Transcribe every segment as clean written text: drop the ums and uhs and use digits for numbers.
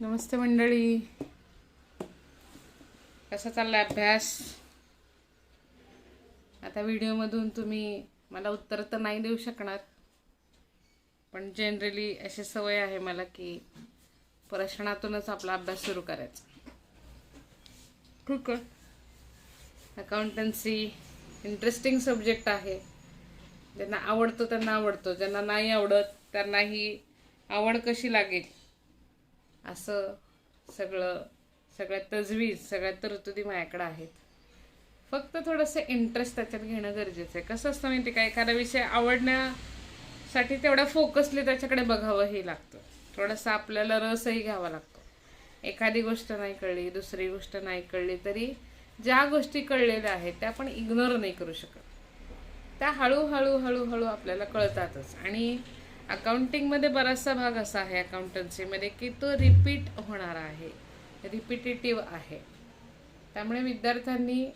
नमस्ते मंडळी, कसा चाललाय अभ्यास? आता व्हिडिओमधून तुम्ही मला उत्तर तर नाही देऊ शकणार, पण जनरली अशी सवय आहे मला की प्रश्नातूनच आपला अभ्यास सुरू करायचा. ठीक आहे. अकाउंटन्सी इंटरेस्टिंग सब्जेक्ट आहे. ज्यांना आवडतो त्यांना आवडतो, ज्यांना नाही आवडत त्यांनाही आवड कशी लागेल असं सगळ्या तजवीज, सगळ्या तरतुदी माझ्याकडे आहेत. फक्त थोडंसं इंटरेस्ट त्याच्यात घेणं गरजेचं आहे. कसं असतं माहिती का, एखादा विषय आवडण्यासाठी तेवढ्या फोकसली त्याच्याकडे बघावंही लागतं. थोडासा आपल्याला रसही घ्यावा लागतो. एखादी गोष्ट नाही कळली, दुसरी गोष्ट नाही कळली तरी ज्या गोष्टी कळलेल्या आहेत त्या आपण इग्नोर नाही करू शकत. त्या हळूहळू आपल्याला कळतातच. आणि अकाउंटिंगमध्ये बराचसा भाग असा आहे अकाउंटन्सीमध्ये की तो रिपीट होणारा आहे, रिपिटेटिव्ह आहे. त्यामुळे विद्यार्थ्यांनी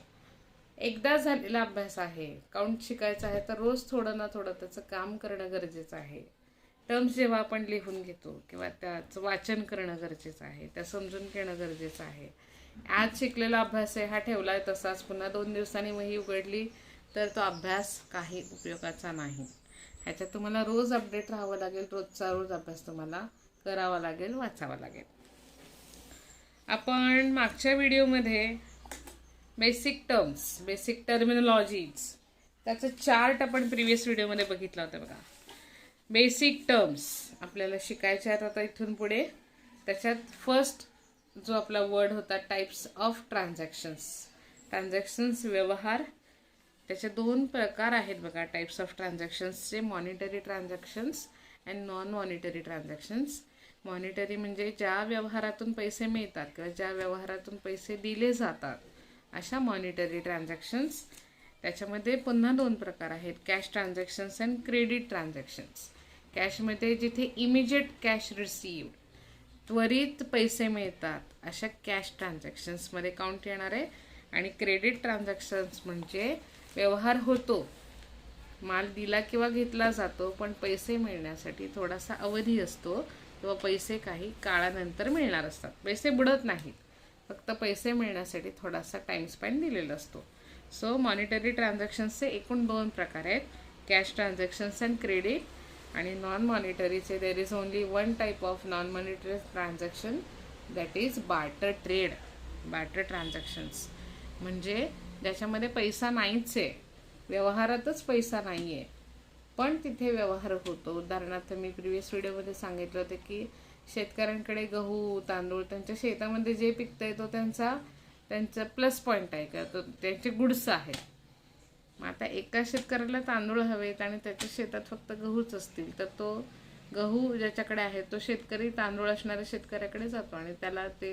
एकदा झालेला अभ्यास आहे, अकाउंट शिकायचं आहे तर रोज थोडं ना थोडं त्याचं काम करणं गरजेचं आहे. टर्म्स जेव्हा आपण लिहून घेतो किंवा त्याचं वाचन करणं गरजेचं आहे, त्या समजून घेणं गरजेचं आहे. आज शिकलेला अभ्यास आहे हा ठेवला आहे तसाच, पुन्हा 2 दिवसांनी वही उघडली तर तो अभ्यास काही उपयोगाचा नाही. ह्याच्यात तुम्हाला रोज अपडेट राहावं लागेल. रोजचा रोज अभ्यास तुम्हाला करावा लागेल, वाचावा लागेल. आपण मागच्या व्हिडिओमध्ये बेसिक टर्म्स, बेसिक टर्मिनॉलॉजीज त्याचं चार्ट आपण प्रिव्हियस व्हिडिओमध्ये बघितला होता बघा. बेसिक टर्म्स आपल्याला शिकायचे आहेत आता इथून पुढे. त्याच्यात फर्स्ट जो आपला वर्ड होता टाइप्स ऑफ ट्रान्झॅक्शन्स. ट्रान्झॅक्शन्स व्यवहार, त्याचे 2 प्रकार आहेत बघा टाइप्स ऑफ ट्रान्झॅक्शन्सचे. Monetary transactions and non monetary transactions. Monetary म्हणजे ज्या व्यवहारातून पैसे मिळतात किंवा ज्या व्यवहारातून पैसे दिले जातात अशा मॉनिटरी ट्रान्झॅक्शन्स. त्याच्यामध्ये पुन्हा 2 प्रकार आहेत, cash transactions and credit transactions. कॅशमध्ये जिथे इमिजिएट कॅश रिसीव्ड, त्वरित पैसे मिळतात अशा कॅश ट्रान्झॅक्शन्समध्ये काउंट येणार आहे. आणि क्रेडिट ट्रान्झॅक्शन्स म्हणजे व्यवहार होतो, माल दिला किंवा घेतला जातो, पण पैसे मिळण्यासाठी थोडासा अवधी असतो किंवा पैसे काही काळानंतर मिळणार असतात. पैसे बुडत नाहीत, फक्त पैसे मिळण्यासाठी थोडासा टाइम स्पॅन दिलेला असतो. सो मॉनिटरी ट्रान्झॅक्शन्सचे एकूण 2 प्रकार आहेत, कॅश ट्रान्झॅक्शन्स अँड क्रेडिट. आणि नॉन मॉनिटरीचे there is only 1 type of non monetary transaction, that is barter trade. Barter transactions म्हणजे ज्याच्यामध्ये पैसा नाहीच आहे, व्यवहारातच पैसा नाही आहे, पण तिथे व्यवहार होतो. उदाहरणार्थ मी प्रिव्हियस व्हिडिओमध्ये सांगितलं होतं की शेतकऱ्यांकडे गहू, तांदूळ त्यांच्या शेतामध्ये जे पिकतंय तो त्यांचा प्लस पॉईंट आहे का, तो त्यांचे गुड्स आहेत. मग आता एका शेतकऱ्याला तांदूळ हवेत आणि त्याच्या शेतात फक्त गहूच असतील तर तो गहू ज्याच्याकडे आहे तो शेतकरी तांदूळ असणाऱ्या शेतकऱ्याकडे जातो आणि त्याला ते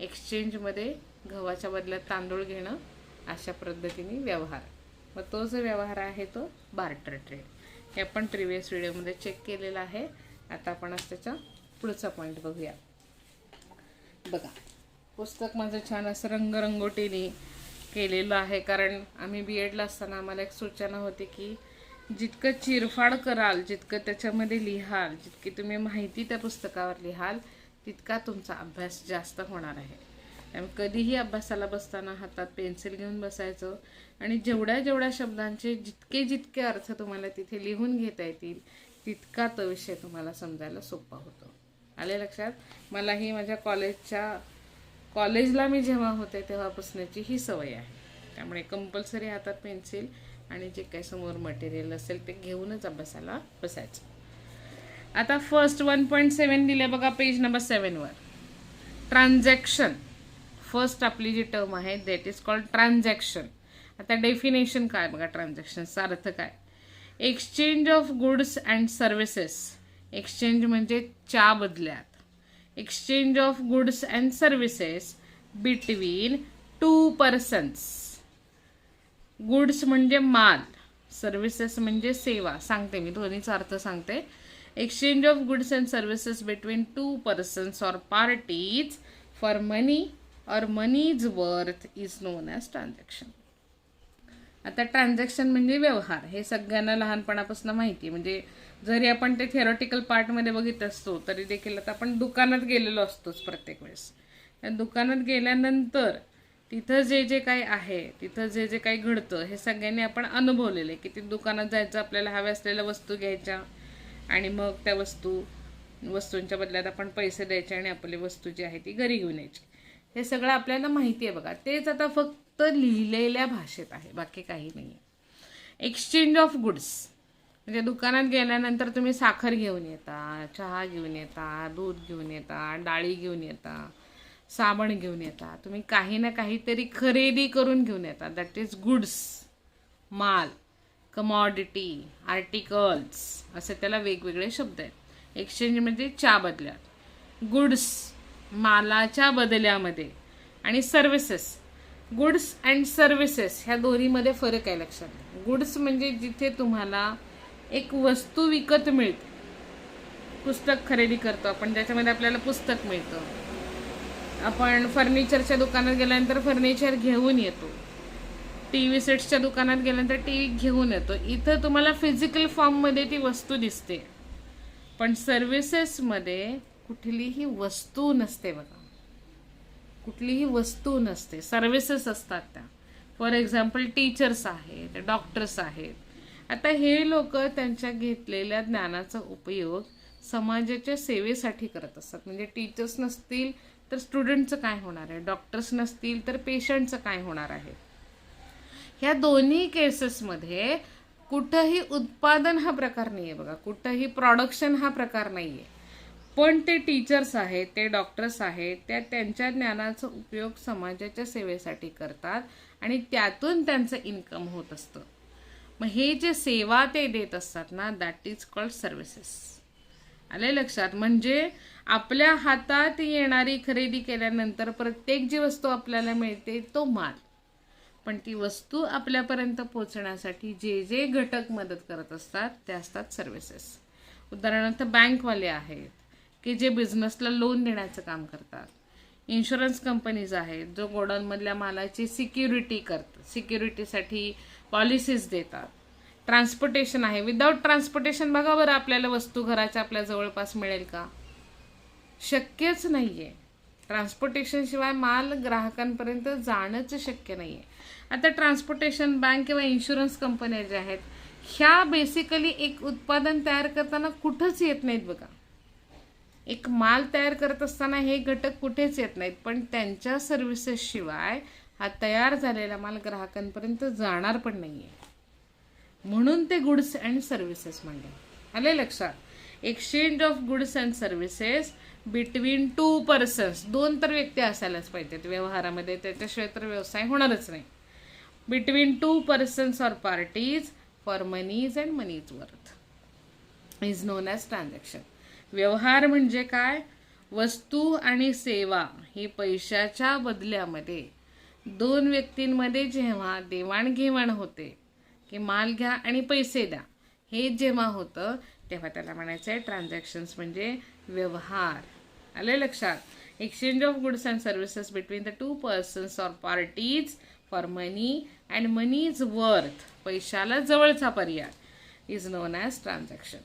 एक्सचेंजमध्ये गव्हाच्या बदल्यात तांदूळ घेणं, अशा पद्धतीने व्यवहार. मग तो जो व्यवहार आहे तो बार्टर ट्रेड. हे आपण प्रिव्हियस व्हिडिओमध्ये चेक केलेलं आहे. आता आपण आज त्याचा पुढचा पॉईंट बघूया. बघा, पुस्तक माझं छान असं रंगरंगोटीने केलेलं आहे, कारण आम्ही BEdला असताना आम्हाला एक सूचना होती की जितकं चिरफाड कराल, जितकं त्याच्यामध्ये लिहाल, जितकी तुम्ही माहिती त्या पुस्तकावर लिहाल, तितका तुमचा अभ्यास जास्त होणार आहे. त्यामुळे कधीही अभ्यासाला बसताना हातात पेन्सिल घेऊन बसायचं आणि जेवढ्या शब्दांचे जितके अर्थ तुम्हाला तिथे लिहून घेता येतील तितका तो विषय तुम्हाला समजायला सोपा होतो. आले लक्षात? मलाही माझ्या कॉलेजला मी जेव्हा होते तेव्हापासूनची ही सवय आहे. त्यामुळे कंपल्सरी हातात पेन्सिल आणि जे काही समोर मटेरियल असेल ते घेऊनच अभ्यासाला बसायचं. आता फर्स्ट 1.7 दिले बघा पेज नंबर 7 वर. ट्रान्झॅक्शन फर्स्ट आपली जी टर्म आहे दॅट इज कॉल्ड ट्रान्झॅक्शन. आता डेफिनेशन काय बघा, ट्रान्झॅक्शनचा अर्थ काय? Exchange of goods and services. Exchange म्हणजे च्या बदल्यात. Exchange of goods and services between 2 persons. Goods म्हणजे माल, सर्व्हिसेस म्हणजे सेवा. सांगते मी, दोन्हीचा अर्थ सांगते. Exchange of goods and services between 2 persons or parties for money or money's worth is known as transaction. आता ट्रान्झॅक्शन म्हणजे व्यवहार, हे सगळ्यांना लहानपणापासून माहिती. म्हणजे जरी आपण ते थिअरॉटिकल पार्टमध्ये बघित असतो तरी देखील आता आपण दुकानात गेलेलो असतोच प्रत्येक वेळेस. त्या दुकानात गेल्यानंतर तिथं जे जे काही आहे, तिथं जे जे काही घडतं हे सगळ्यांनी आपण अनुभवलेलं आहे की ते दुकानात जायचं, आपल्याला हव्या असलेल्या वस्तू घ्यायच्या आणि मग त्या वस्तूंच्या बदल्यात आपण पैसे द्यायचे आणि आपली वस्तू जी आहे ती घरी घेऊन यायची. हे सगळं आपल्याला माहिती आहे बघा. तेच आता फक्त लिहिलेल्या भाषेत आहे, बाकी काही नाही आहे. एक्सचेंज ऑफ गुड्स म्हणजे दुकानात गेल्यानंतर तुम्ही साखर घेऊन येता, चहा घेऊन येता, दूध घेऊन येता, डाळी घेऊन येता, साबण घेऊन येता, तुम्ही काही ना काहीतरी खरेदी करून घेऊन येता. दॅट इज गुड्स, माल, कमॉडिटी, आर्टिकल्स असे त्याला वेगवेगळे शब्द आहेत. एक्सचेंज म्हणजे च्या बदल्यात, गुड्स मालाच्या बदल्यामध्ये, आणि सर्व्हिसेस. गुड्स अँड सर्व्हिसेस ह्या दोन्हीमध्ये फरक आहे लक्षात. गुड्स म्हणजे जिथे तुम्हाला एक वस्तू विकत मिळते, पुस्तक खरेदी करतो आपण ज्याच्यामध्ये आपल्याला पुस्तक मिळतं, आपण फर्निचरच्या दुकानात गेल्यानंतर फर्निचर घेऊन येतो, टीव्ही सेट्सच्या दुकानात गेल्यानंतर टीव्ही घेऊन येतो. इथं तुम्हाला फिजिकल फॉर्ममध्ये ती वस्तू दिसते, पण सर्व्हिसेसमध्ये कुठलीही वस्तू नसते बघा, कुठलीही वस्तू नसते, सर्व्हिसेस असतात त्या. फॉर एक्झाम्पल टीचर्स आहेत, डॉक्टर्स आहेत. आता हे लोक त्यांच्या घेतलेल्या ज्ञानाचा उपयोग समाजाच्या सेवेसाठी करत असतात. म्हणजे टीचर्स नसतील तर स्टुडंटचं काय होणार आहे, डॉक्टर्स नसतील तर पेशंटचं काय होणार आहे. ह्या दोन्ही केसेसमध्ये कुठंही उत्पादन हा प्रकार नाही आहे बघा, कुठंही प्रोडक्शन हा प्रकार नाही आहे. पण ते टीचर्स आहेत, ते डॉक्टर्स आहेत, त्या त्यांच्या ज्ञानाचा उपयोग समाजाच्या सेवेसाठी करतात आणि त्यातून त्यांचं इन्कम होत असतं. मग हे जे सेवा ते देत असतात ना, दॅट इज कॉल्ड सर्व्हिसेस. आले लक्षात. म्हणजे आपल्या हातात येणारी खरेदी केल्यानंतर प्रत्येक जी वस्तू आपल्याला मिळते तो माल, पण ती वस्तू आपल्यापर्यंत पोहोचण्यासाठी जे जे घटक मदत करत असतात ते असतात सर्व्हिसेस. उदाहरणार्थ बँकवाले आहेत की जे बिझनेसला लोन देण्याचं काम करतात, इन्शुरन्स कंपनीज आहेत जो गोडाऊनमधल्या मालाची सिक्युरिटी करतात, सिक्युरिटीसाठी पॉलिसीज देतात. ट्रान्सपोर्टेशन आहे, विदाउट ट्रान्सपोर्टेशन बघा बरं आपल्याला वस्तू घराच्या आपल्या जवळपास मिळेल का, शक्यच नाहीये. ट्रान्सपोर्टेशन शिवाय माल ग्राहकांपर्यंत जाणंच शक्य नाहीये. आता ट्रान्सपोर्टेशन, बँक किंवा इन्शुरन्स कंपन्या ज्या आहेत ह्या बेसिकली एक उत्पादन तयार करताना कुठंच येत नाहीत बघा. एक माल तयार करत असताना हे घटक कुठेच येत नाहीत, पण त्यांच्या सर्व्हिसेस शिवाय हा तयार झालेला माल ग्राहकांपर्यंत जाणार पण नाहीये. म्हणून ते गुड्स अँड सर्व्हिसेस म्हणले. आले लक्षात. Exchange of goods and services between two persons, दोन तर व्यक्ती असायलाच पाहिजेत व्यवहारामध्ये, त्याच्याशिवाय तर व्यवसाय होणारच नाही. Between two persons or parties for money's and money's worth is known as transaction. व्यवहार म्हणजे काय, वस्तू आणि सेवा ही पैशाच्या बदल्यामध्ये दोन व्यक्तींमध्ये जेव्हा देवाणघेवाण होते की माल घ्या आणि पैसे द्या, हे जेव्हा होतं तेव्हा त्याला म्हणायचं आहे ट्रान्झॅक्शन्स म्हणजे व्यवहार. आले लक्षात. Exchange of goods and services between the two persons or parties for money and money's worth, पैशाला जवळचा पर्याय, इज नोन ॲज ट्रान्झॅक्शन.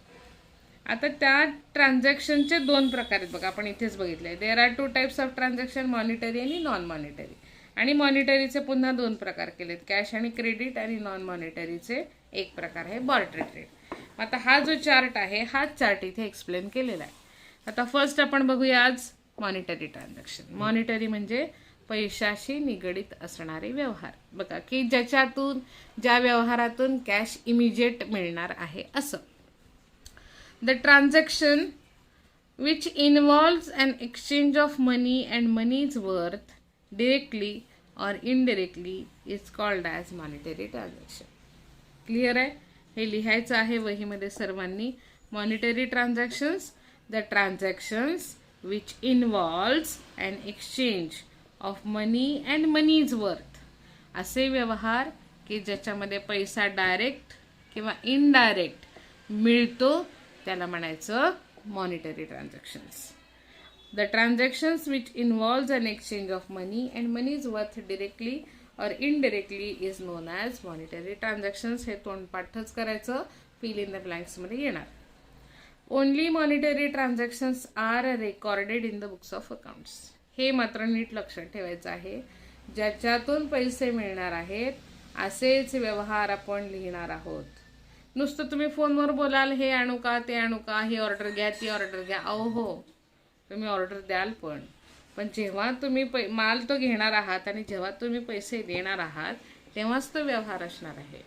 आता त्या ट्रान्झॅक्शनचे दोन प्रकार आहेत बघा, आपण इथेच बघितले. There are two types of transaction, monetary आणि नॉन मॉनिटरी. आणि मॉनिटरीचे पुन्हा दोन प्रकार केलेत, कॅश आणि क्रेडिट. आणि नॉन मॉनिटरीचे एक प्रकार आहे बार्टर ट्रेड. आता हा जो चार्ट आहे हाच चार्ट इथे एक्सप्लेन केलेला आहे. आता फर्स्ट आपण बघूया आज मॉनिटरी ट्रान्झॅक्शन. मॉनिटरी म्हणजे पैशाशी निगडित असणारे व्यवहार बघा, की ज्याच्यातून ज्या व्यवहारातून कॅश इमिजिएट मिळणार आहे असं. The transaction which involves an exchange of money and money's worth directly or indirectly is called as monetary transaction. Clear आहे. हे लिहायचं आहे वहीमध्ये सर्वांनी. Monetary transactions, the transactions which involves an exchange of money and money's worth. असे व्यवहार की ज्याच्यामध्ये पैसा डायरेक्ट किंवा इनडायरेक्ट मिळतो त्याला म्हणायचं monetary transactions. The transactions which involves an exchange of money and money's worth directly or indirectly is known as monetary transactions. हे तोंडपाठच करायचं, फिल इन द ब्लँक्समध्ये येणार. Only monetary transactions are recorded in the books of accounts. हे मात्र नीट लक्षात ठेवायचं आहे. ज्याच्यातून पैसे मिळणार आहेत असेच व्यवहार आपण लिहिणार आहोत. नुसतं तुम्ही फोनवर बोलाल हे आणू का ते आणू का, ही ऑर्डर घ्या ती ऑर्डर घ्या, अहो हो तुम्ही ऑर्डर द्याल पण जेव्हा तुम्ही माल तो घेणार आहात आणि जेव्हा तुम्ही पैसे देणार आहात तेव्हाच तो व्यवहार असणार आहे.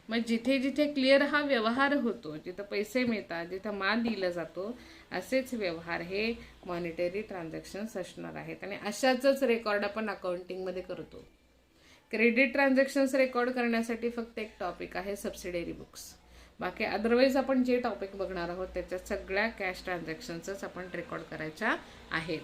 मग जिथे जिथे क्लिअर हा व्यवहार होतो, जिथं पैसे मिळतात, जिथं माल दिला जातो, असेच व्यवहार हे मॉनिटरी ट्रान्झॅक्शन्स असणार आहेत. आणि अशाच रेकॉर्ड आपण अकाउंटिंगमध्ये करतो. क्रेडिट ट्रान्झॅक्शन्स रेकॉर्ड करण्यासाठी फक्त एक टॉपिक आहे सबसिडरी बुक्स. बाकी अदरवाईज आपण जे टॉपिक बघणार आहोत त्याच्यात सगळ्या कॅश ट्रान्झॅक्शन्सच आपण रेकॉर्ड करायच्या आहेत.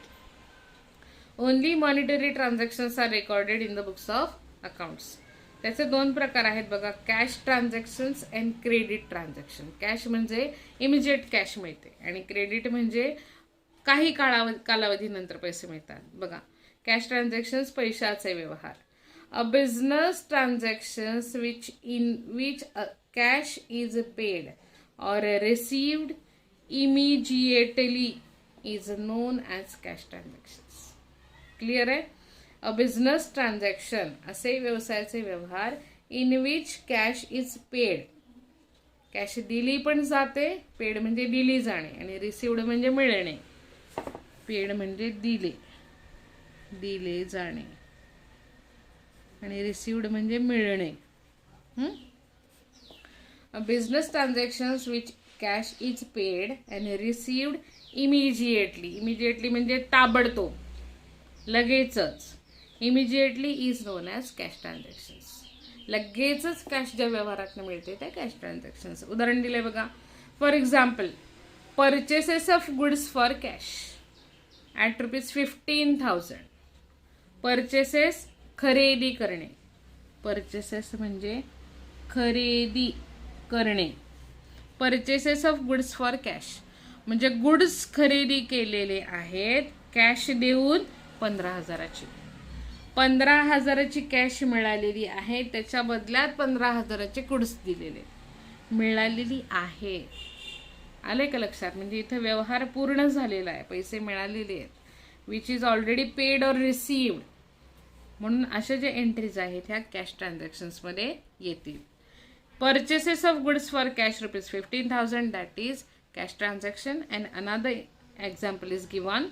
Only monetary transactions are recorded in the books of accounts. त्याचे दोन प्रकार आहेत बघा, cash transactions and credit transaction. Cash म्हणजे इमिजिएट कॅश मिळते आणि क्रेडिट म्हणजे काही कालावधीनंतर पैसे मिळतात. बघा, कॅश ट्रान्झॅक्शन्स पैशाचे व्यवहार. A business transactions which cash is paid or received immediately is known as cash transactions. Clear आहे? अ बिझनेस ट्रान्झॅक्शन असे व्यवसायाचे व्यवहार in which cash is paid. Cash दिली पण जाते, पेड म्हणजे दिली जाणे, आणि रिसिव्ड म्हणजे मिळणे. पेड म्हणजे दिले जाणे आणि रिसिव्ड म्हणजे मिळणे. अ business transactions which cash is paid and received immediately म्हणजे ताबडतोब, लगेचच. Immediately is known as cash transactions. लगेचच कॅश ज्या व्यवहारातून मिळते त्या कॅश ट्रान्झॅक्शन्स. उदाहरण दिले बघा. For example, purchases of goods for cash at ₹15,000. Purchases खरेदी करणे. परचेसेस म्हणजे खरेदी करणे. Purchases of goods for cash म्हणजे गुड्स खरेदी केलेले आहेत कॅश देऊन 15,000ची. 15,000ची कॅश मिळालेली आहे, त्याच्या बदल्यात 15,000चे गुड्स दिलेले मिळालेली आहे. आले का लक्षात? म्हणजे इथं व्यवहार पूर्ण झालेला आहे, पैसे मिळालेले आहेत. विच इज ऑलरेडी पेड और रिसिव्ड. म्हणून अशा ज्या एंट्रीज आहेत ह्या कॅश ट्रान्झॅक्शन्समध्ये येतील. Purchases of goods for cash ₹15,000 that is cash transaction. And another example is given,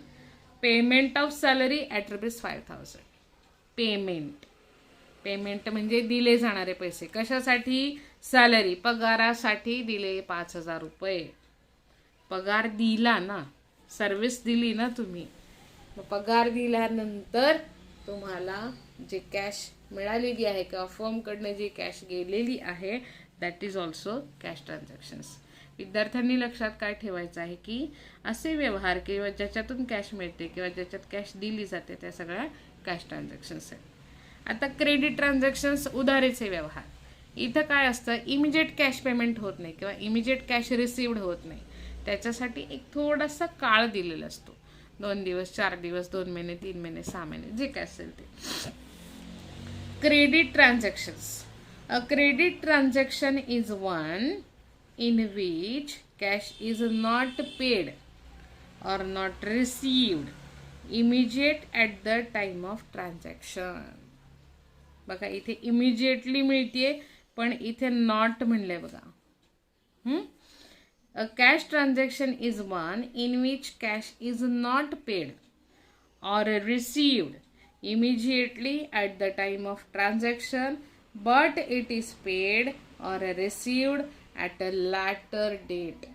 payment of salary at ₹5,000. Payment म्हणजे दिले जाणारे पैसे. कशासाठी? सॅलरी, पगारासाठी दिले ₹5,000. पगार दिला ना, सर्व्हिस दिली ना तुम्ही, पगार दिल्यानंतर तुम्हाला जे कॅश मिळालेली आहे किंवा फर्मकडनं जी कॅश गेलेली आहे that is also cash transactions. विद्यार्थ्यांनी लक्षात काय ठेवायचं आहे की असे व्यवहार किंवा ज्याच्यातून कॅश मिळते किंवा ज्याच्यात कॅश दिली जाते त्या सगळ्या कॅश ट्रान्झॅक्शन्स आहेत. आता क्रेडिट ट्रान्झॅक्शन्स, उधारीचे व्यवहार. इथं काय असतं, इमिजिएट कॅश पेमेंट होत नाही किंवा इमिजिएट कॅश रिसिव्ड होत नाही. त्याच्यासाठी एक थोडासा काळ दिलेला असतो. 2 दिवस, 4 दिवस, 2 महिने, 3 महिने, 6 महिने, जे काय असेल ते. Credit transactions. A credit transaction is one in which cash is not paid or not received immediate at the time of transaction. बघा, इथे इमिजिएटली मिळते पण इथे नॉट म्हणले बघा. A cash transaction is one in which cash is not paid or received immediately at the time of transaction but it is paid or received at a later date.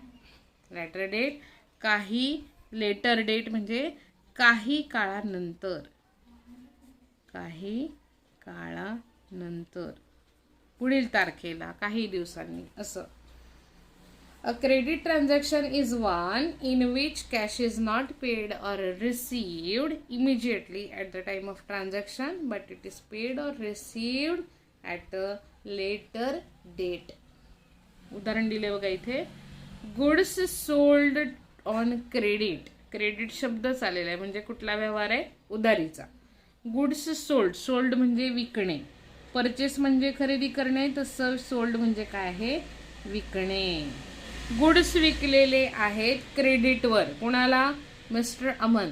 later date काही, later date म्हणजे काही काळानंतर, काही काळानंतर, पुढील तारखेला, काही दिवसांनी असं. A credit transaction is one in which cash is not paid or received immediately at the time of transaction but it is paid or received at a later date. उदाहरण दिले बघा इथे. Goods sold on credit. Credit शब्द आलेला आहे म्हणजे कुठला व्यवहार आहे? उधारीचा. गुड्स सोल्ड, सोल्ड म्हणजे विकणे. परचेस म्हणजे खरेदी करणे, तसं सोल्ड म्हणजे काय आहे? विकणे. गुड्स विकलेले आहेत क्रेडिटवर. कुणाला? Mr Aman.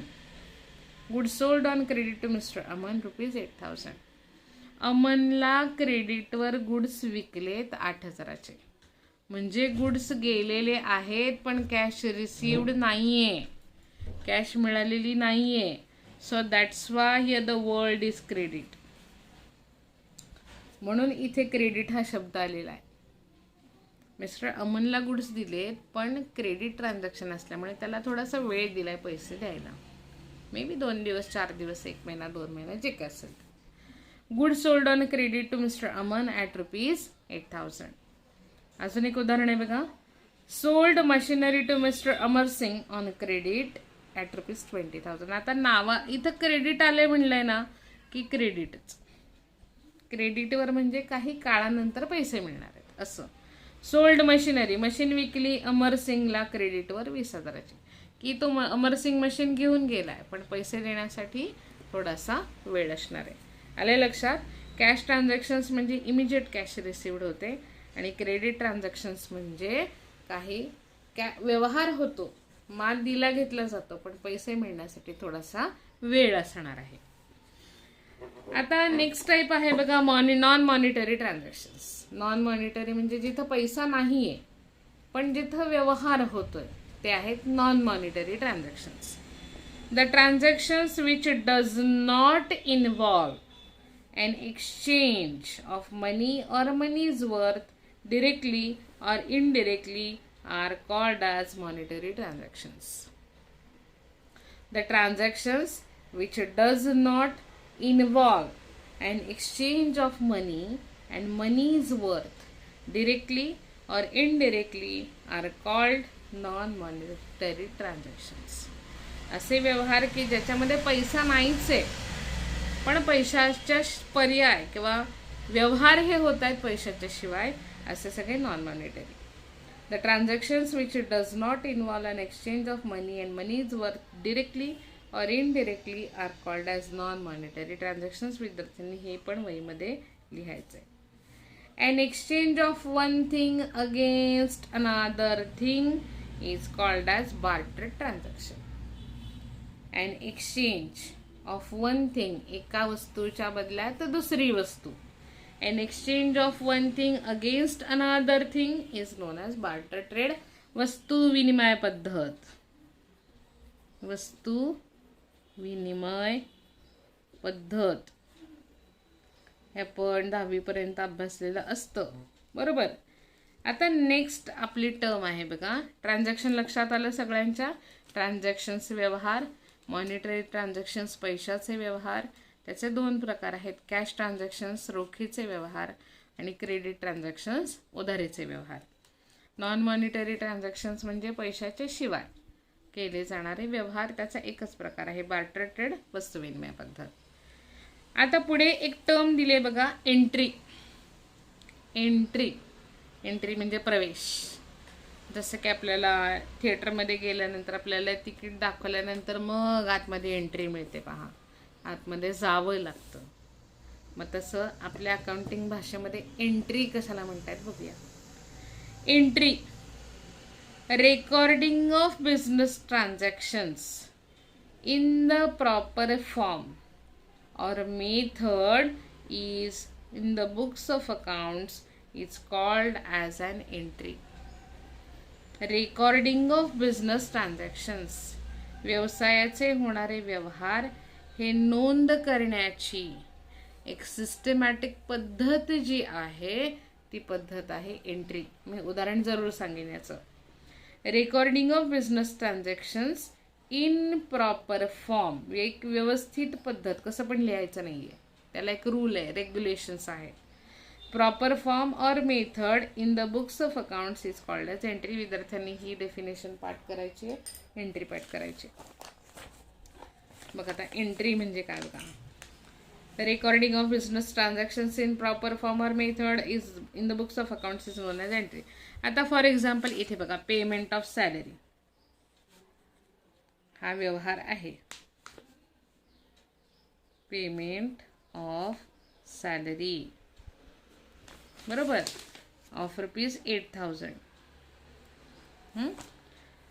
Goods sold on credit to mister Aman ₹8,000. अमनला क्रेडिटवर गुड्स विकलेत 8,000चे. म्हणजे गुड्स गेलेले आहेत पण कॅश रिसिव्ड नाहीये, कॅश मिळालेली नाहीये. So that's why here the word is credit. म्हणून इथे क्रेडिट हा शब्द आलेला आहे. मिस्टर अमनला गुड्स दिलेत पण क्रेडिट ट्रान्झॅक्शन असल्यामुळे त्याला थोडासा वेळ दिलाय पैसे द्यायला. मे बी 2 दिवस, 4 दिवस, 1 महिना, 2 महिने, जे काय असेल. Goods sold on credit to mister Aman at ₹8,000. अजून एक उदाहरण आहे बघा. Sold machinery to mister Amar Singh on credit at ₹20,000. आता नावा इथं क्रेडिट आले म्हणलंय ना की क्रेडिटच. क्रेडिटवर म्हणजे काही काळानंतर पैसे मिळणार आहेत असं. सोल्ड मशिनरी, मशीन विकली अमर सिंगला क्रेडिटवर 20,000ची. की तो अमर सिंग मशीन घेऊन गेलाय पण पैसे देण्यासाठी थोडासा वेळ असणार आहे. आले लक्षात? कॅश ट्रान्झॅक्शन्स म्हणजे इमिजिएट कॅश रिसिव्ड होते आणि क्रेडिट ट्रान्झॅक्शन्स म्हणजे काही व्यवहार होतो, माल दिला घेतला जातो पण पैसे मिळण्यासाठी थोडासा वेळ असणार आहे. आता नेक्स्ट टाईप आहे बघा non monetary transactions. Non monetary म्हणजे जिथं पैसा नाहीये पण जिथं व्यवहार होतोय ते आहेत non monetary transactions. The transactions which does not involve an exchange of money or money's worth directly or indirectly are called as monetary transactions. The transactions which does not involve an exchange of money and money's worth directly or indirectly are called non-monetary transactions. असे व्यवहार की ज्याच्यामध्ये पैसा नाहीच आहे पण पैशाच्या पर्याय किंवा व्यवहार हे होत आहेत पैशाच्या शिवाय, असे सगळे non monetary. The transactions which does not involve an exchange of money and money's worth directly or indirectly are called as non monetary transactions. विद्यार्थ्यांनी हे पण वहीमध्ये लिहायचं आहे. An exchange of one thing against another thing is called as barter transaction. An exchange of one thing, एका वस्तूच्या बदल्यात दुसरी वस्तू. An exchange of one thing against another thing is known as barter trade. वस्तू विनिमय पद्धत. वस्तू विनिमय पद्धत हे आपण 10वी पर्यंत अभ्यासलेलं असतं, बरोबर. आता नेक्स्ट आपली टर्म आहे बघा ट्रान्झॅक्शन. लक्षात आलं सगळ्यांच्या? ट्रान्झॅक्शन्स व्यवहार, मॉनिटरी ट्रान्झॅक्शन्स पैशाचे व्यवहार. त्याचे 2 प्रकार आहेत, कॅश ट्रान्झॅक्शन्स रोखीचे व्यवहार आणि क्रेडिट ट्रान्झॅक्शन्स उधारीचे व्यवहार. नॉन मॉनिटरी ट्रान्झॅक्शन्स म्हणजे पैशाच्या शिवाय केले जाणारे व्यवहार. त्याचा एकच प्रकार आहे बार्टर ट्रेड, वस्तू विनिमय पद्धत. आता पुढे एक टर्म दिले बघा एंट्री. एंट्री एंट्री म्हणजे प्रवेश. जसं की आपल्याला थिएटरमध्ये गेल्यानंतर आपल्याला तिकीट दाखवल्यानंतर मग आतमध्ये एंट्री मिळते पहा, आतमध्ये जावं लागतं. मग तसं आपल्या अकाउंटिंग भाषेमध्ये एंट्री कशाला म्हणतात बघूया. Entry, recording of business transactions in the proper form और method is in the books of accounts is called as an entry. Recording of business transactions, व्यवसायाचे होणारे व्यवहार हे नोंद करण्याची एक सिस्टमॅटिक पद्धत जी आहे ती पद्धत आहे एंट्री. मी उदाहरण जरूर सांगेन याचं. Recording of business transactions in proper form, एक व्यवस्थित पद्धत, कसं पण लिहायचं नाहीये, त्याला एक रूल आहे, रेग्युलेशन्स आहे. प्रॉपर फॉर्म और method in the books of accounts is called as entry. विद्यार्थ्यांनी ही डेफिनेशन पाठ करायची आहे, एंट्री पाठ करायची. बघ आता एंट्री म्हणजे काय बघा. Recording of business transactions in proper form और method is in the books of accounts is known as entry. आता फॉर एक्झाम्पल इथे बघा पेमेंट ऑफ सॅलरी हा व्यवहार आहे. पेमेंट ऑफ सॅलरी, बरोबर, ऑफ ₹8,000.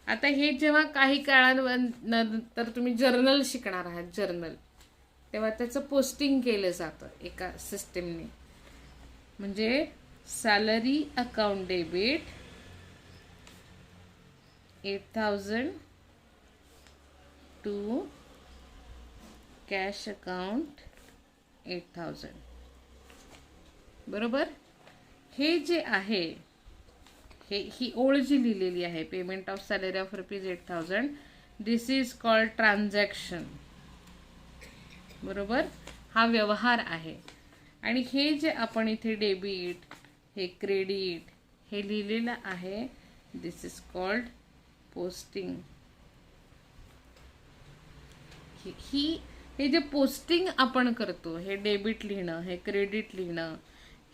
आता हे जेव्हा काही काळानंतर तुम्ही जर्नल शिकणार आहात, जर्नल, तेव्हा त्याचं पोस्टिंग केलं जातं एका सिस्टीमने. म्हणजे salary account debit 8,000 to cash account 8,000. बरोबर. हे जे आहे, ही ओळ जी लिहिलेली आहे, payment of salary of ₹8,000, this is called transaction. बरोबर. हा व्यवहार आहे. आणि हे जे आपण इथे डेबिट, हे क्रेडिट, हे लिहिलेलं आहे, दिस इज कॉल्ड पोस्टिंग. हे जे पोस्टिंग आपण करतो, हे डेबिट लिहिणं, हे क्रेडिट लिहिणं,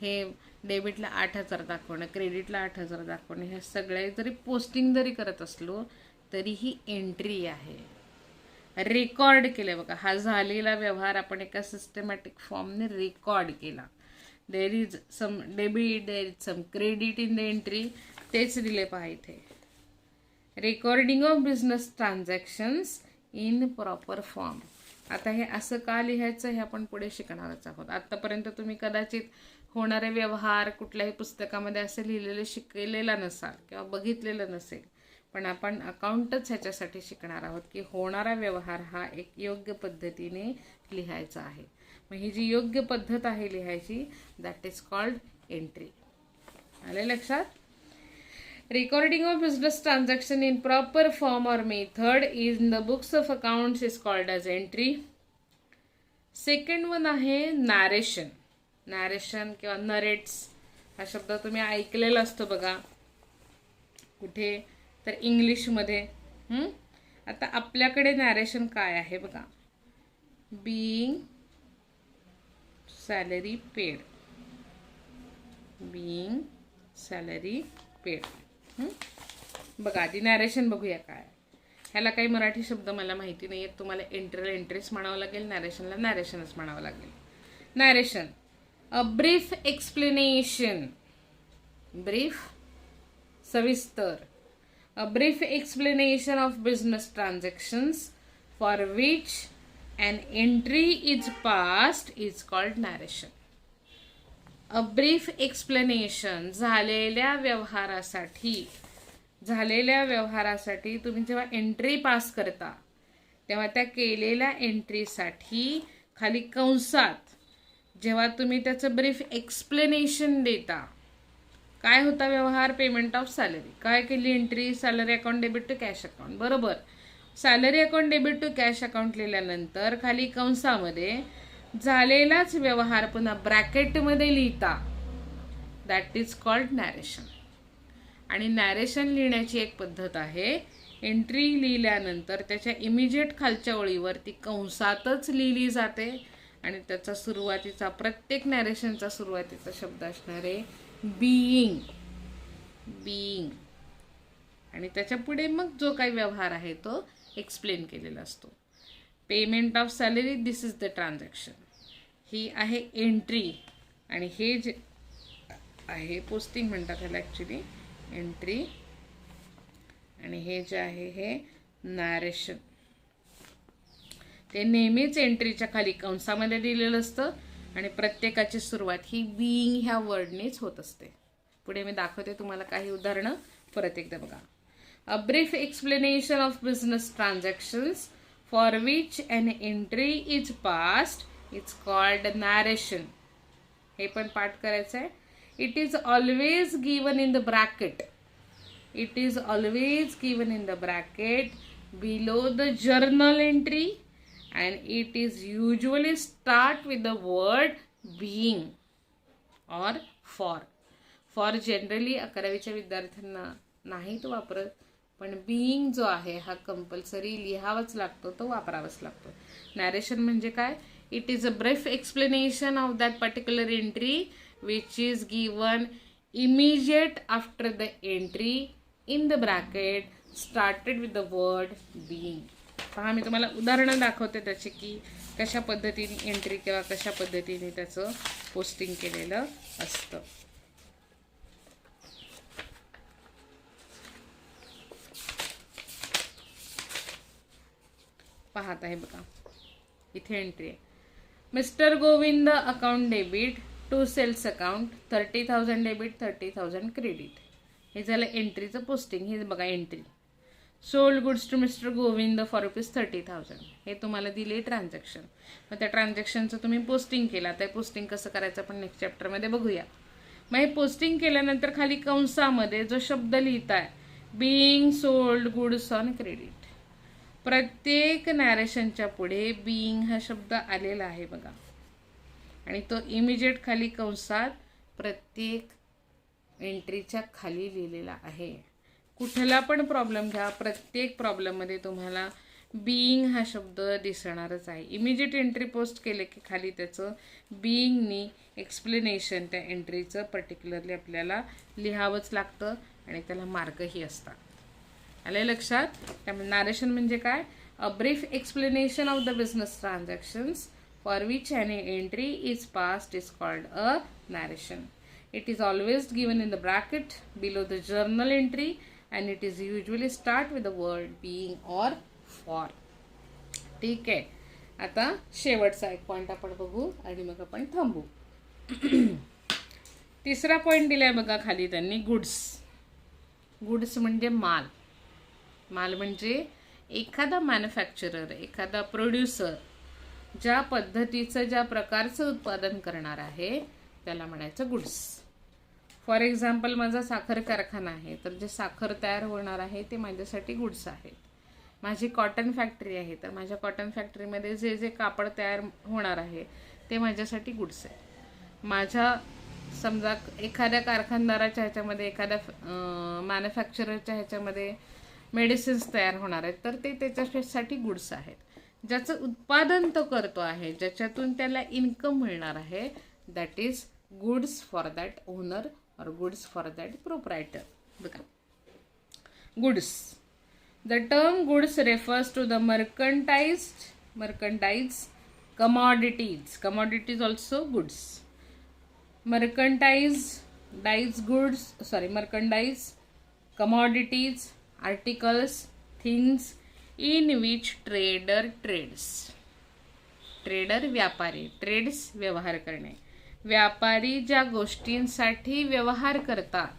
हे डेबिटला 8,000 दाखवणं, क्रेडिटला 8,000 दाखवणं, हे सगळे जरी पोस्टिंग जरी करत असलो तरी ही एंट्री आहे. रेकॉर्ड केलं बघा. हा झालेला व्यवहार आपण एका सिस्टमॅटिक फॉर्मने रेकॉर्ड केला. There is some debit, there is some credit in the entry. तेच दिले पहा इथे. Recording of business transactions in proper form. आता हे असं का लिहायचं हे आपण पुढे शिकणारच आहोत. आतापर्यंत तुम्ही कदाचित होणारे व्यवहार कुठल्याही पुस्तकामध्ये असं लिहिलेलं शिकलेला नसाल किंवा बघितलेलं नसेल, पण आपण अकाउंटच ह्याच्यासाठी शिकणार आहोत की होणारा व्यवहार हा एक योग्य पद्धतीने लिहायचा आहे. मग ही जी योग्य पद्धत आहे लिहायची, दॅट इज कॉल्ड एंट्री. आले लक्षात. Recording of business transaction in proper form or method in the books of accounts is called as entry. Second one आहे narration. Narration किंवा narrates हा शब्द तुम्ही ऐकलेला असतो बघा कुठे तर इंग्लिशमध्ये. आता आपल्याकडे नॅरेशन काय आहे बघा. being salary paid. being salary paid. बघा आधी नॅरेशन बघूया काय. ह्याला काही मराठी शब्द मला माहिती नाही आहेत. तुम्हाला एंट्रीला एंट्रीच म्हणावं लागेल, नॅरेशनला नॅरेशनच म्हणावं लागेल. Narration, a brief explanation. Brief सविस्तर. A brief explanation of business transactions for which an entry is passed is called narration. A brief explanation. झालेल्या व्यवहारासाठी तुम्ही जेव्हा एंट्री पास करता तेव्हा त्या केलेल्या एंट्रीसाठी खाली कंसात जेव्हा तुम्ही त्याचं ब्रीफ एक्सप्लेनेशन देता, काय होता व्यवहार, पेमेंट ऑफ सॅलरी. काय केली entry, salary account debit to cash account. बरोबर. Salary account debit to cash account लिहिल्यानंतर खाली कंसामध्ये झालेलाच व्यवहार पुन्हा ब्रॅकेटमध्ये लिहिता, दॅट इज कॉल्ड नॅरेशन. आणि नॅरेशन लिहिण्याची एक पद्धत आहे. एंट्री लिहिल्यानंतर त्याच्या इमिजिएट खालच्या ओळीवर ती कंसातच लिहिली जाते आणि त्याचा सुरुवातीचा, प्रत्येक नॅरेशनचा सुरुवातीचा शब्द असणार आहे बीइंग. बीइंग. आणि त्याच्या पुढे मग जो काही व्यवहार आहे तो एक्सप्लेन केलेला असतो. Payment of salary, this is the transaction. ही आहे एंट्री आणि हे जे आहे पोस्टिंग म्हणतात ह्याला ॲक्च्युली, एंट्री. आणि हे जे आहे हे नॅरेशन. ते नेहमीच एंट्रीच्या खाली कंसामध्ये दिलेलं असतं आणि प्रत्येकाची सुरुवात ही बीइंग ह्या वर्डनेच होत असते. पुढे मी दाखवते तुम्हाला काही उदाहरणं. परत एकदा बघा. अ brief explanation of business transactions for which an entry is passed is called narration. हे पण पाठ करायचं आहे. It is always given in the bracket. It is always given in the bracket below the journal entry and it is usually start with the word being or for. For generally 11वीच्या विद्यार्थ्यांना नाही तो वापरत, पण being जो आहे हा compulsory लिहावाच लागतो, तो वापरावाच लागतो. नॅरेशन म्हणजे काय? It is a brief explanation of that particular entry which is given immediate after the entry in the bracket started with the word being. पहा मी तुम्हाला उदाहरणं दाखवते त्याची की कशा पद्धतीने एंट्री किंवा कशा पद्धतीने त्याचं पोस्टिंग केलेलं असतं. पाहत आहे बघा, इथे एंट्री आहे. Mister Govind account debit to sales account 30,000 debit 30,000 credit. हे झालं एंट्रीचं पोस्टिंग. हे बघा entry. Sold goods to mister Govind for ₹30,000. हे तुम्हाला दिले ट्रान्झॅक्शन. मग त्या ट्रान्झॅक्शनचं तुम्ही पोस्टिंग केला. त्या पोस्टिंग कसं करायचं आपण नेक्स्ट चॅप्टरमध्ये बघूया. मग हे पोस्टिंग केल्यानंतर खाली कंसामध्ये जो शब्द लिहिताय being sold goods on credit, प्रत्येक नॅरेशनच्या पुढे बीइंग हा शब्द आलेला आहे बघा, आणि तो इमिजिएट खाली कंसात प्रत्येक एंट्रीच्या खाली लिहिलेला आहे. कुठला पण प्रॉब्लेम घ्या, प्रत्येक प्रॉब्लेममध्ये तुम्हाला बीइंग हा शब्द दिसणारच आहे. इमिजिएट एंट्री पोस्ट केले की खाली त्याचं बीइंगनी एक्सप्लेनेशन त्या एंट्रीचं पर्टिक्युलरली आपल्याला लिहावंच लागतं आणि त्याला मार्कही असतात. आले लक्षात? त्यामुळे नॅरेशन म्हणजे काय? अ brief explanation of the business transactions for which an entry is passed is called a narration. It is always given in the bracket below the journal entry and it is usually start with the word being or for. ठीक आहे. आता शेवटचा एक point आपण बघू आणि मग आपण थांबू. तिसरा पॉइंट दिलाय बघा खाली त्यांनी, गुड्स. गुड्स म्हणजे माल. माल म्हणजे एखादा मॅन्युफॅक्चरर, एखादा प्रोड्युसर ज्या पद्धतीचं, ज्या प्रकारचं उत्पादन करणार आहे त्याला म्हणायचं गुड्स. फॉर एक्झाम्पल, माझा साखर कारखाना आहे, तर जे साखर तयार होणार आहे ते माझ्यासाठी गुड्स आहेत. माझी कॉटन फॅक्टरी आहे, तर माझ्या कॉटन फॅक्टरीमध्ये जे जे कापड तयार होणार आहे ते माझ्यासाठी गुड्स आहे. माझ्या समजा एखाद्या कारखानदाराच्या ह्याच्यामध्ये, एखाद्या मॅन्युफॅक्चररच्या ह्याच्यामध्ये मेडिसिन्स तयार होणार आहेत, तर ते त्याच्यासाठी गुड्स आहेत. ज्याचं उत्पादन तो करतो आहे, ज्याच्यातून त्याला इन्कम मिळणार आहे, that is goods for that owner or goods for that proprietor. बघा, goods. The term goods refers to the merchandise commodities. Commodities also goods. Merchandise, commodities, articles, things in which trader trades. Trader व्यापारी, trades व्यवहार करणे. व्यापारी ज्या गोष्टींसाठी व्यवहार करतात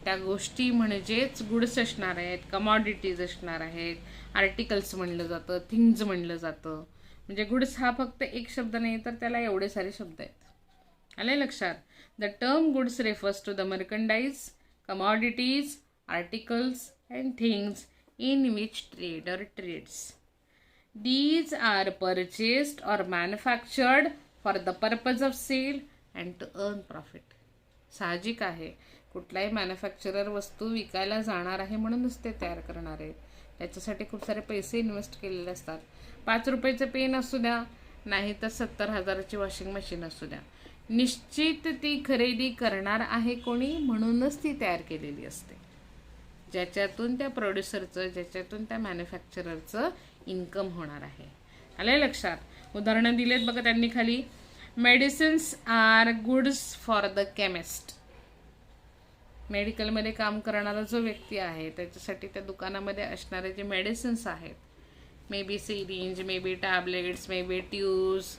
त्या गोष्टी म्हणजेच गुड्स असणार आहेत, कमॉडिटीज असणार आहेत, आर्टिकल्स म्हणलं जातं, थिंग्ज म्हणलं जातं. म्हणजे गुड्स हा फक्त एक शब्द नाही, तर त्याला एवढे सारे शब्द आहेत. आले लक्षात? The term goods refers to the merchandise, commodities, articles and things in which trader trades. These are purchased or manufactured for the purpose of sale and to earn profit. साहजिक आहे, कुठलाही मॅन्युफॅक्चरर वस्तू विकायला जाणार आहे म्हणूनच ते तयार करणार आहे. त्याच्यासाठी खूप सारे पैसे इन्व्हेस्ट केलेले असतात. 5 रुपयाचं पेन असू द्या, नाही तर 70,000ची वॉशिंग मशीन असू द्या, निश्चित ती खरेदी करणार आहे कोणी, म्हणूनच ती तयार केलेली असते. ज्याच्यातून त्या प्रोड्युसरचं, ज्याच्यातून त्या मॅन्युफॅक्चररचं इन्कम होणार आहे. आलंय लक्षात? उदाहरणं दिलेत बघा त्यांनी खाली. Medicines are goods for the chemist. मेडिकलमध्ये काम करणारा जो व्यक्ती आहे त्याच्यासाठी त्या दुकानामध्ये असणारे जे मेडिसिन्स आहेत, may be syringe, may be tablets, may be tubes,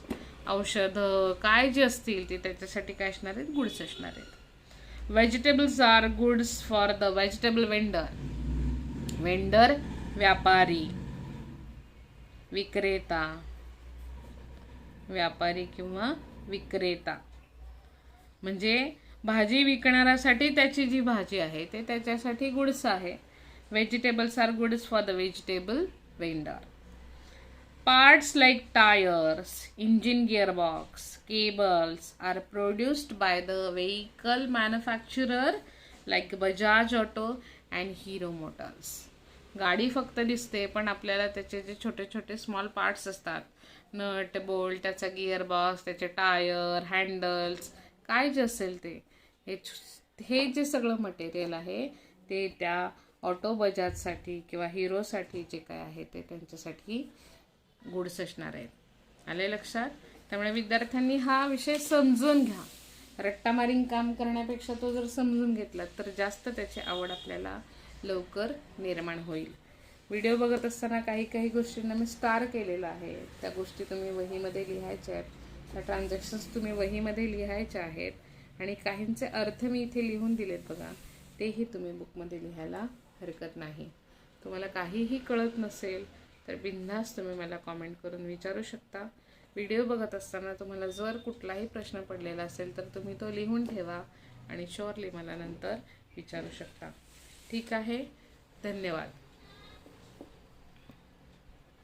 औषधं काय जे असतील ते त्याच्यासाठी काय असणार आहेत, गुड्स असणार आहेत. Vegetables are goods for the vegetable vendor. Vendor व्यापारी, विक्रेता, व्यापारी किंवा विक्रेता. म्हणजे भाजी विकणाऱ्यासाठी त्याची जी भाजी आहे ते त्याच्यासाठी गुड्स आहे. Vegetables are goods for the vegetable vendor. Parts like tyres, engine gearbox, cables are produced by the vehicle manufacturer like Bajaj auto and Hero motors. गाडी फक्त दिसते, पण आपल्याला त्याचे जे छोटे छोटे स्मॉल पार्ट्स असतात, नट, बोल्ट, त्याचा गिअरबॉक्स, त्याचे टायर, हँडल्स, काय जे असेल ते, हे जे सगळं मटेरियल आहे ते त्या ऑटो बजाजसाठी किंवा हिरोसाठी जे काय आहे ते त्यांच्यासाठी गुड्स असणार आहेत. आले लक्षात? त्यामुळे विद्यार्थ्यांनी हा विषय समजून घ्या. रट्टामारीन काम करण्यापेक्षा तो जर समजून घेतला तर जास्त त्याची आवड आपल्याला लवकर निर्माण होईल. व्हिडिओ बघत असताना काही काही गोष्टींना मी स्टार केलेलं आहे, त्या गोष्टी तुम्ही वहीमध्ये लिहायच्या आहेत, त्या ट्रान्झॅक्शन्स तुम्ही वहीमध्ये लिहायच्या आहेत आणि काहींचे अर्थ मी इथे लिहून दिलेत बघा, तेही तुम्ही बुकमध्ये लिहायला हरकत नाही. तुम्हाला काहीही कळत नसेल तर बिनधास्त तुम्ही मला कॉमेंट करून विचारू शकता. व्हिडिओ बघत असताना तुम्हाला जर कुठलाही प्रश्न पडलेला असेल तर तुम्ही तो लिहून ठेवा आणि शुअरली मला नंतर विचारू शकता. ठीक आहे, धन्यवाद.